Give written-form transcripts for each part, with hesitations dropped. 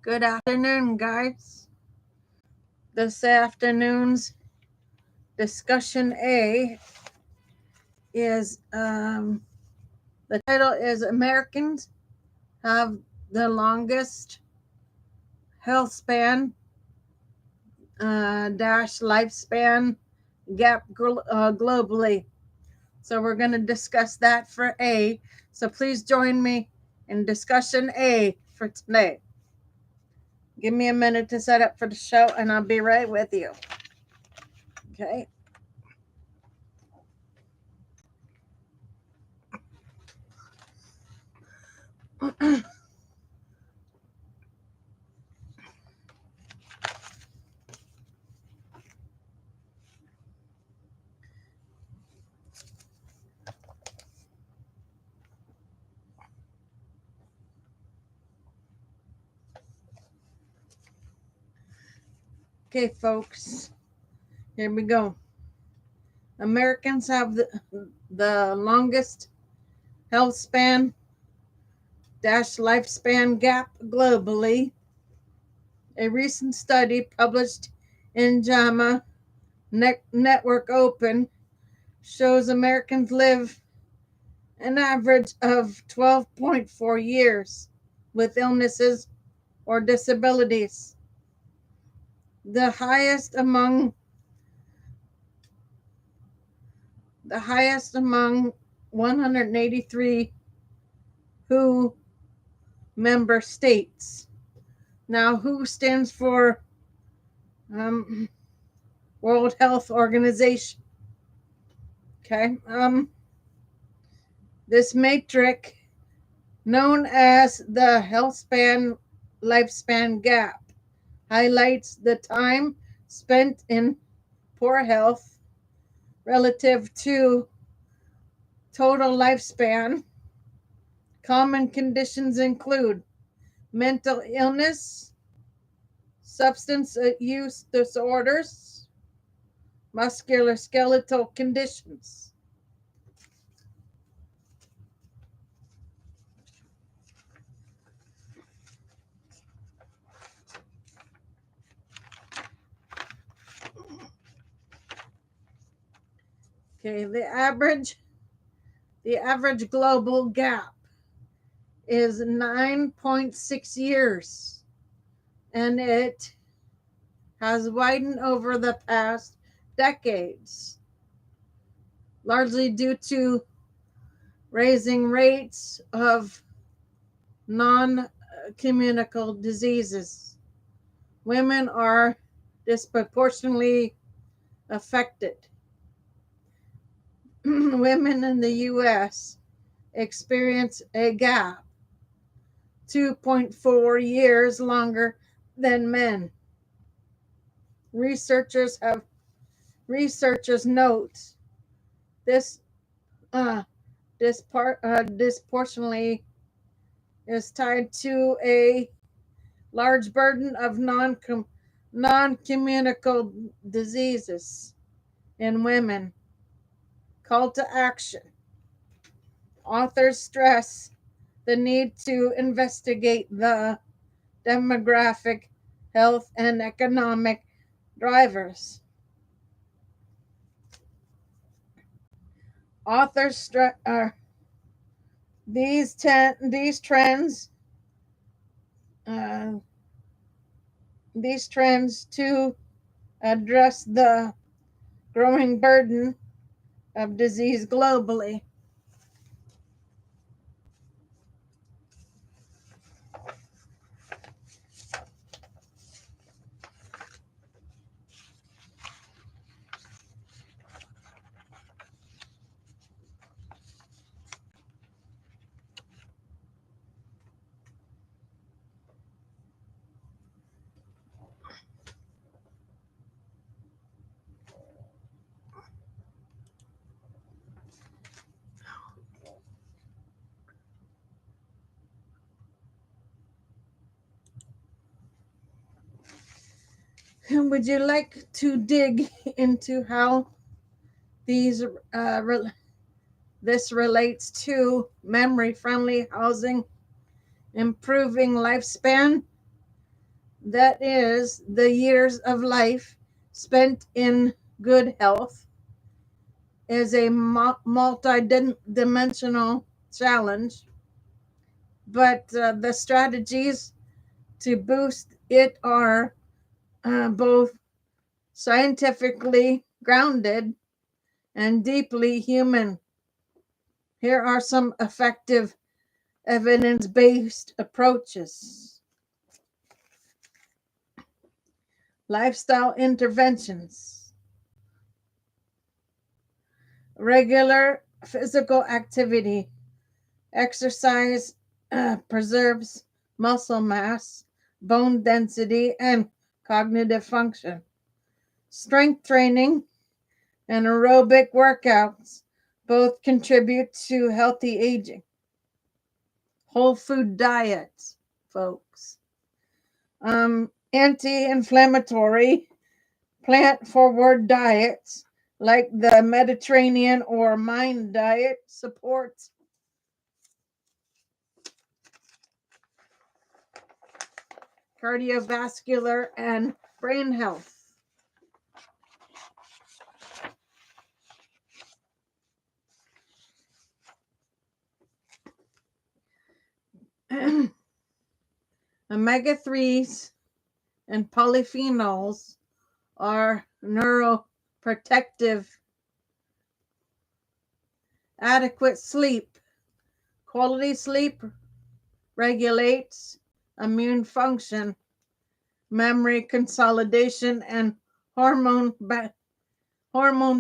Good afternoon, guys. This afternoon's discussion A is the title is Americans have the longest health span dash lifespan gap globally. So we're going to discuss that for A. So please join me in discussion A for today. Give me a minute to set up for the show and I'll be right with you. Okay. Okay, folks. Here we go. Americans have the longest health span dash lifespan gap globally. A recent study published in JAMA Network Open shows Americans live an average of 12.4 years with illnesses or disabilities. The highest among 183 WHO member states. Now, WHO stands for World Health Organization. Okay. This matrix, known as the health span lifespan gap, highlights the time spent in poor health relative to total lifespan. Common conditions include mental illness, substance use disorders, musculoskeletal conditions. Okay, the average global gap is 9.6 years, and it has widened over the past decades, largely due to raising rates of non-communicable diseases. Women are disproportionately affected. Women in the U.S. experience a gap 2.4 years longer than men. Researchers note this disproportionately is tied to a large burden of non-communicable diseases in women. Call to action. Authors stress the need to investigate the demographic, health, and economic drivers. Authors these trends to address the growing burden of disease globally. Would you like to dig into how these this relates to memory-friendly housing, improving lifespan, that is, the years of life spent in good health, is a multi-dimensional challenge, but the strategies to boost it are both scientifically grounded and deeply human. Here are some effective evidence based approaches. Lifestyle interventions. Regular physical activity. Exercise preserves muscle mass, bone density, and cognitive function. Strength training and aerobic workouts both contribute to healthy aging. Whole food diets, folks. Anti-inflammatory plant forward diets like the Mediterranean or Mind diet supports cardiovascular and brain health. Omega-3s and polyphenols are neuroprotective. Adequate sleep. Quality sleep regulates immune function, memory consolidation, and hormone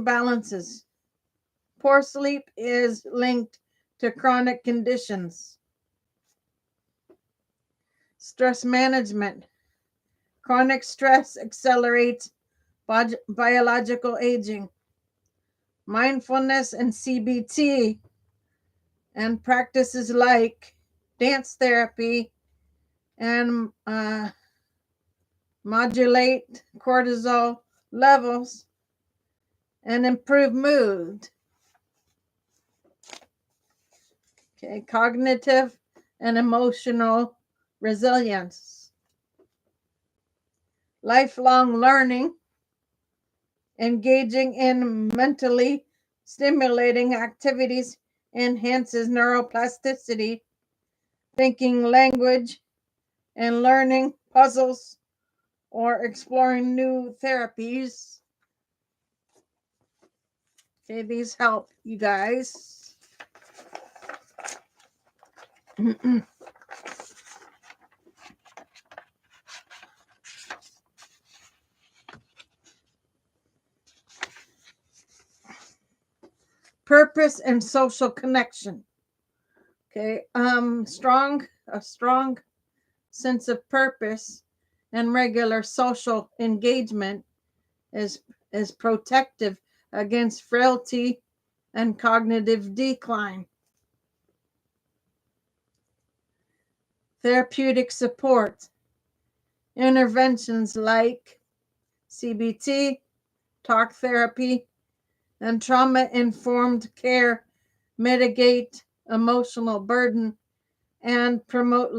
balances. Poor sleep is linked to chronic conditions. Stress management. Chronic stress accelerates biological aging. Mindfulness and CBT and practices like dance therapy and modulate cortisol levels and improve mood. Okay, cognitive and emotional resilience. Lifelong learning. Engaging in mentally stimulating activities enhances neuroplasticity. Thinking language and learning puzzles or exploring new therapies. Okay, these help you guys. Purpose and social connection. Okay, a strong sense of purpose and regular social engagement is protective against frailty and cognitive decline. Therapeutic support. Interventions like CBT, talk therapy, and trauma-informed care mitigate emotional burden and promote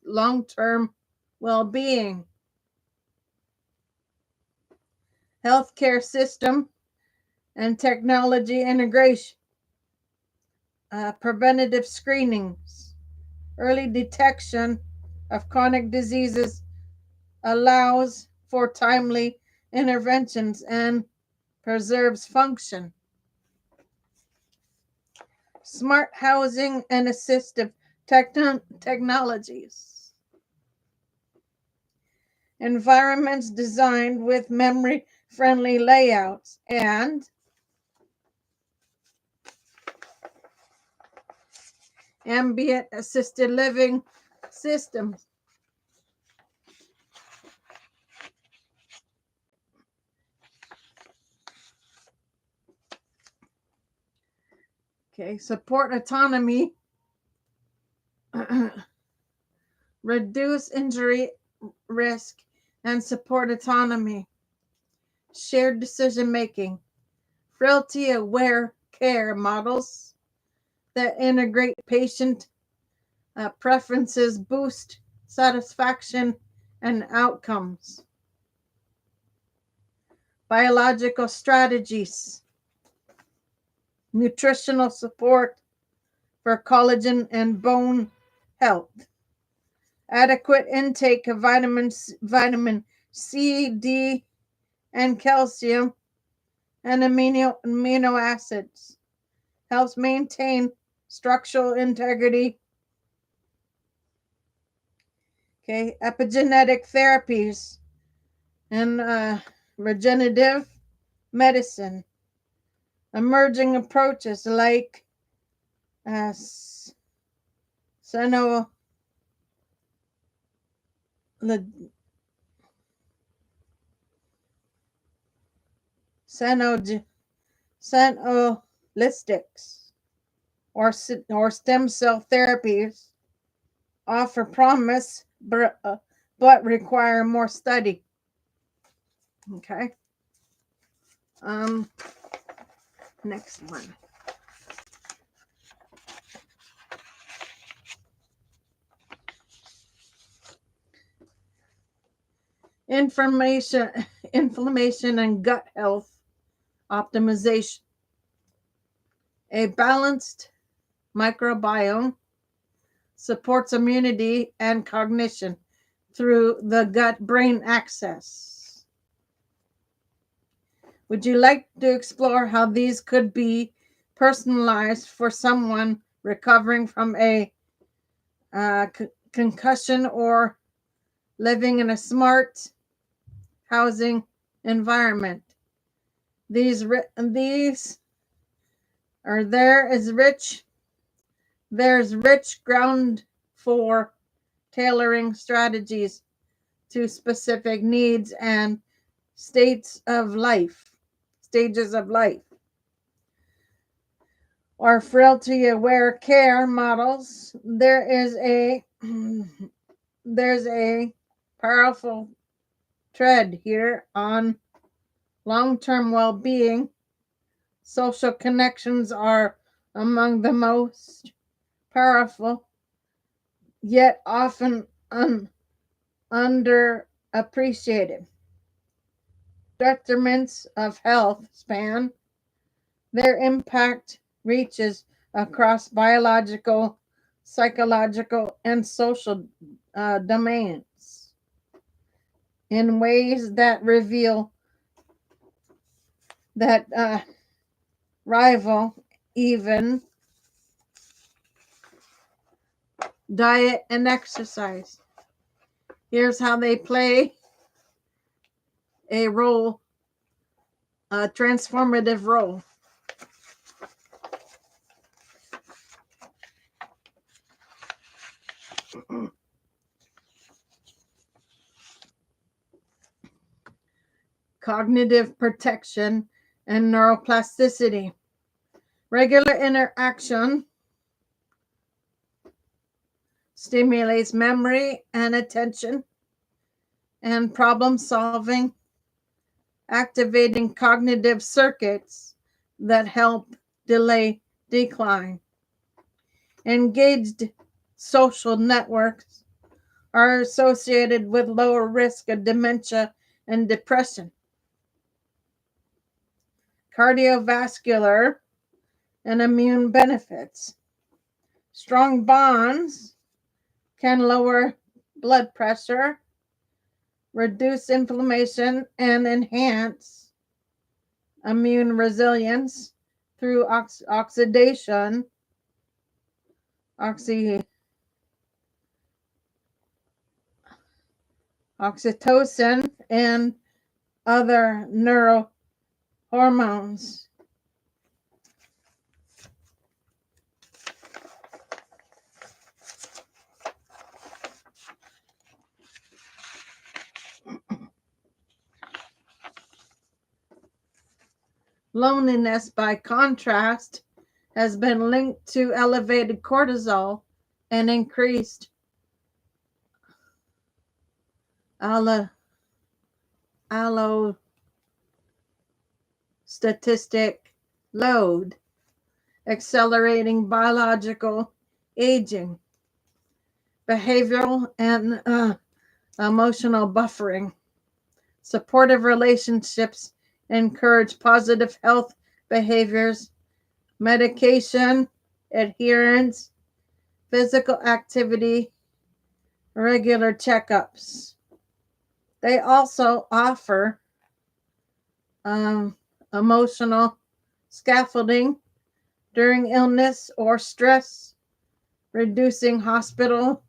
long-term well-being. Healthcare system and technology integration. Preventative screenings. Early detection of chronic diseases allows for timely interventions and preserves function. Smart housing and assistive technologies. Environments designed with memory-friendly layouts and ambient assisted living systems. Okay, support autonomy, reduce injury risk, and support autonomy. Shared decision making, frailty aware care models that integrate patient preferences, boost satisfaction, and outcomes. Biological strategies, nutritional support for collagen and bone health, adequate intake of vitamin C, D, and calcium and amino acids, helps maintain structural integrity. Okay, epigenetic therapies and regenerative medicine, emerging approaches like seno senolytics or stem cell therapies offer promise but require more study. Okay. Next one. Inflammation and gut health optimization. A balanced microbiome supports immunity and cognition through the gut-brain axis. Would you like to explore how these could be personalized for someone recovering from a concussion or living in a smart housing environment? There's rich ground for tailoring strategies to specific needs and stages of life. Or frailty aware care models, there's a powerful thread here on long-term well-being. Social connections are among the most powerful, yet often underappreciated detriments of health span. Their impact reaches across biological, psychological, and social domains in ways that reveal that rival even diet and exercise. Here's how they play a role, a transformative role. Cognitive protection and neuroplasticity. Regular interaction stimulates memory and attention and problem solving, activating cognitive circuits that help delay decline. Engaged social networks are associated with lower risk of dementia and depression. Cardiovascular and immune benefits. Strong bonds can lower blood pressure, reduce inflammation, and enhance immune resilience through oxidation, oxytocin, and other neurohormones. Loneliness, by contrast, has been linked to elevated cortisol and increased allostatic load, accelerating biological aging. Behavioral and emotional buffering. Supportive relationships encourage positive health behaviors, medication adherence, physical activity, regular checkups. They also offer um, emotional scaffolding during illness or stress, reducing hospital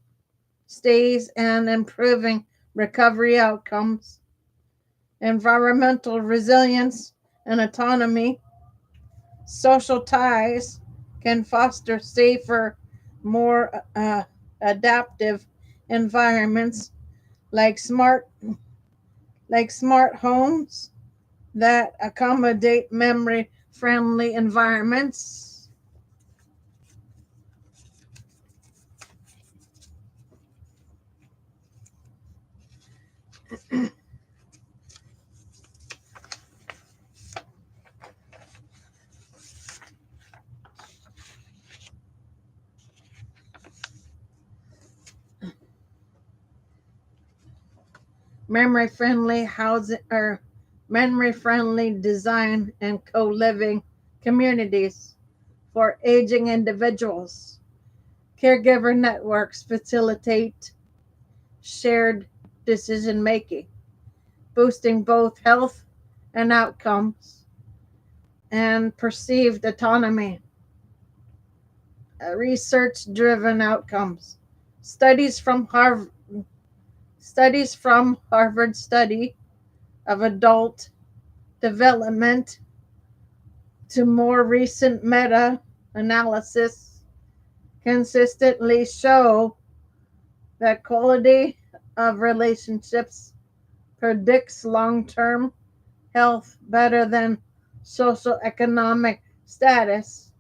stays and improving recovery outcomes. Environmental resilience and autonomy. Social ties can foster safer, more adaptive environments like smart homes that accommodate memory friendly environments. Memory friendly housing or memory friendly design and co-living communities for aging individuals. Caregiver networks facilitate shared decision making, boosting both health and outcomes and perceived autonomy. Research driven outcomes. Studies from Harvard study of adult development to more recent meta analysis consistently show that quality of relationships predicts long term health better than social economic status,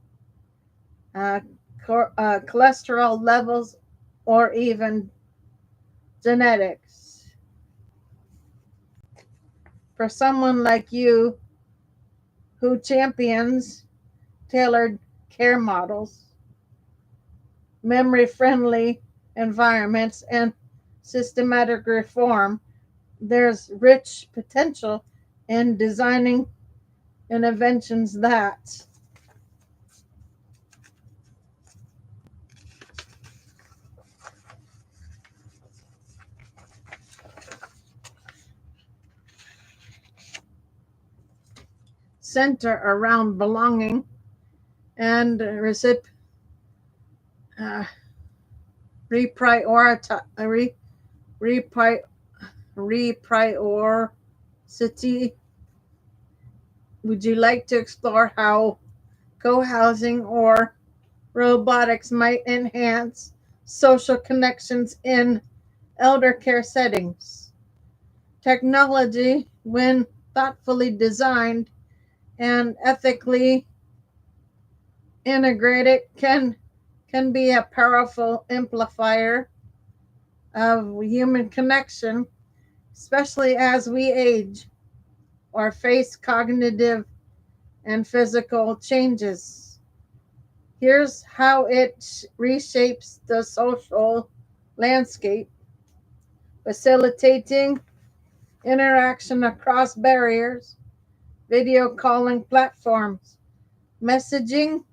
uh, cholesterol levels, or even genetics. For someone like you who champions tailored care models, memory friendly environments, and systematic reform, there's rich potential in designing interventions that center around belonging and uh, reprioritize, repri, repriority. Would you like to explore how co-housing or robotics might enhance social connections in elder care settings? Technology, when thoughtfully designed and ethically integrated, can be a powerful amplifier of human connection, especially as we age or face cognitive and physical changes. Here's how it reshapes the social landscape, facilitating interaction across barriers, video calling platforms, messaging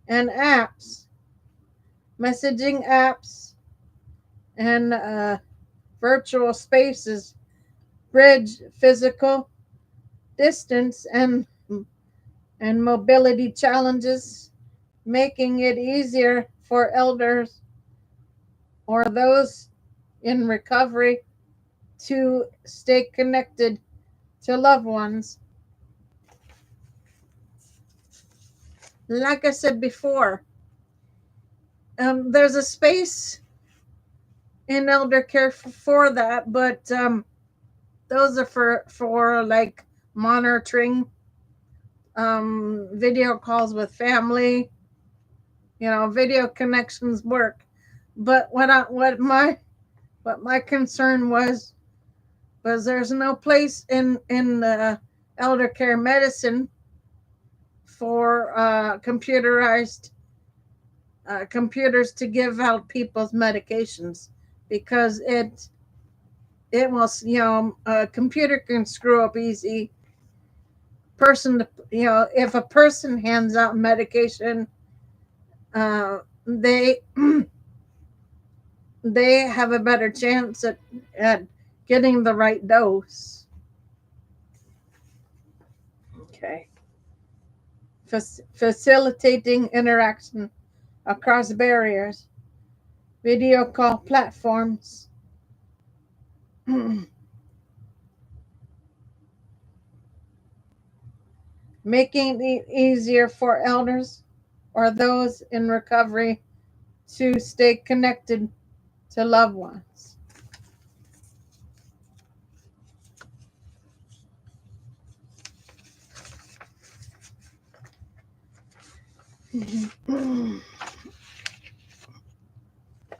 and apps, messaging apps, and virtual spaces bridge physical distance and mobility challenges, making it easier for elders or those in recovery to stay connected to loved ones. Like I said before, there's a space in elder care for that, but those are for like monitoring, video calls with family. Video connections work, but what my concern was there's no place in elder care medicine for computerized computers to give out people's medications because it will, a computer can screw up easy. If a person hands out medication, they they have a better chance at getting the right dose. Okay. Facilitating interaction across barriers, video call platforms, making it easier for elders or those in recovery to stay connected to loved ones.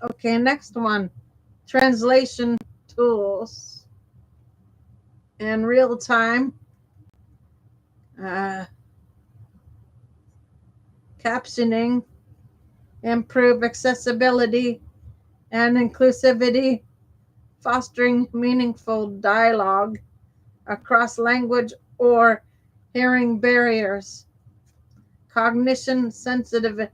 Okay, next one, translation tools in real time, captioning, improve accessibility and inclusivity, fostering meaningful dialogue across language or hearing barriers, cognition sensitive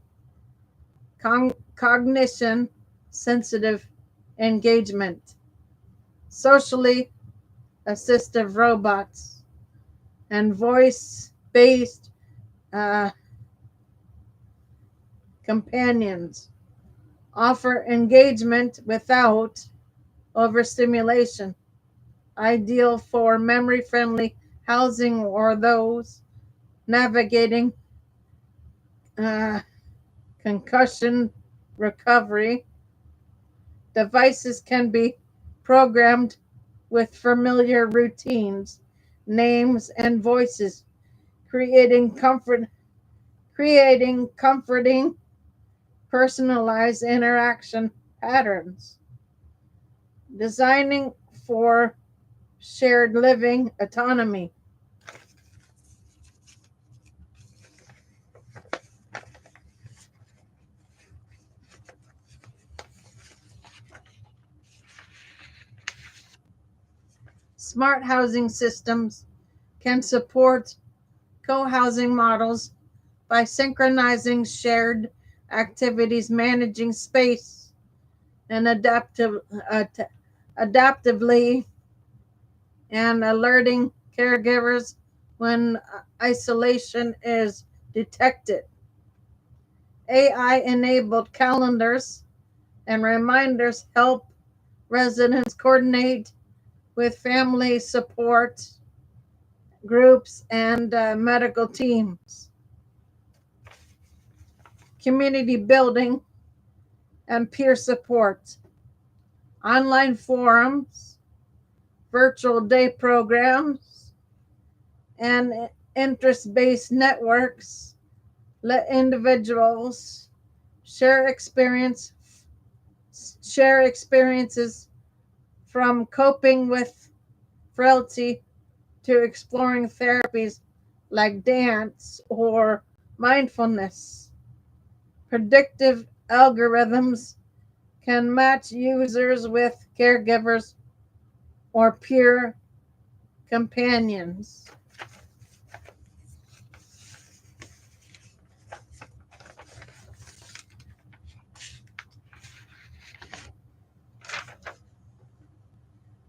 engagement, socially assistive robots, and voice-based companions offer engagement without overstimulation, ideal for memory-friendly housing or those navigating concussion recovery. Devices can be programmed with familiar routines, names, and voices, creating comforting, personalized interaction patterns. Designing for shared living autonomy. Smart housing systems can support co-housing models by synchronizing shared activities, managing space, and adaptively, and alerting caregivers when isolation is detected. AI-enabled calendars and reminders help residents coordinate with family support groups and medical teams. Community building and peer support. Online forums, virtual day programs, and interest-based networks let individuals share experiences from coping with frailty to exploring therapies like dance or mindfulness. Predictive algorithms can match users with caregivers or peer companions.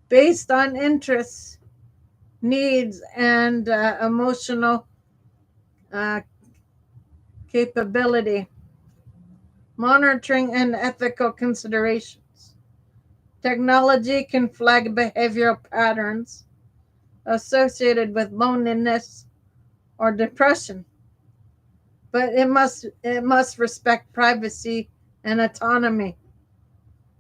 Based on interests, needs, and emotional capability. Monitoring and ethical considerations. Technology can flag behavioral patterns associated with loneliness or depression, but it must respect privacy and autonomy.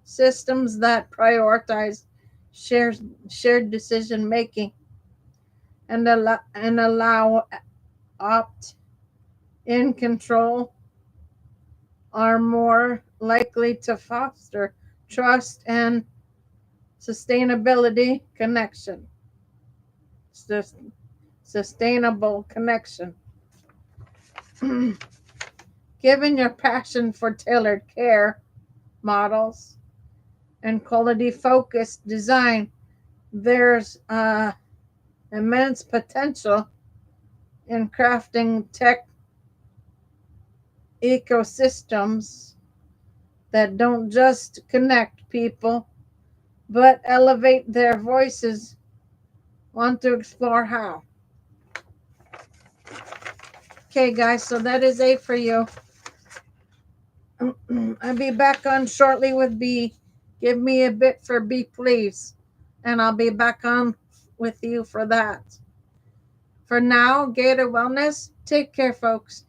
Systems that prioritize shared decision making and allow opt-in control are more likely to foster trust and sustainable connection. Given your passion for tailored care models, and quality focused design. There's immense potential in crafting tech ecosystems that don't just connect people but elevate their voices. Want to explore how? Okay, guys, so that is A for you. I'll be back on shortly with B. Give me a bit for B, please. And I'll be back on with you for that. For now, Gator Wellness, take care, folks.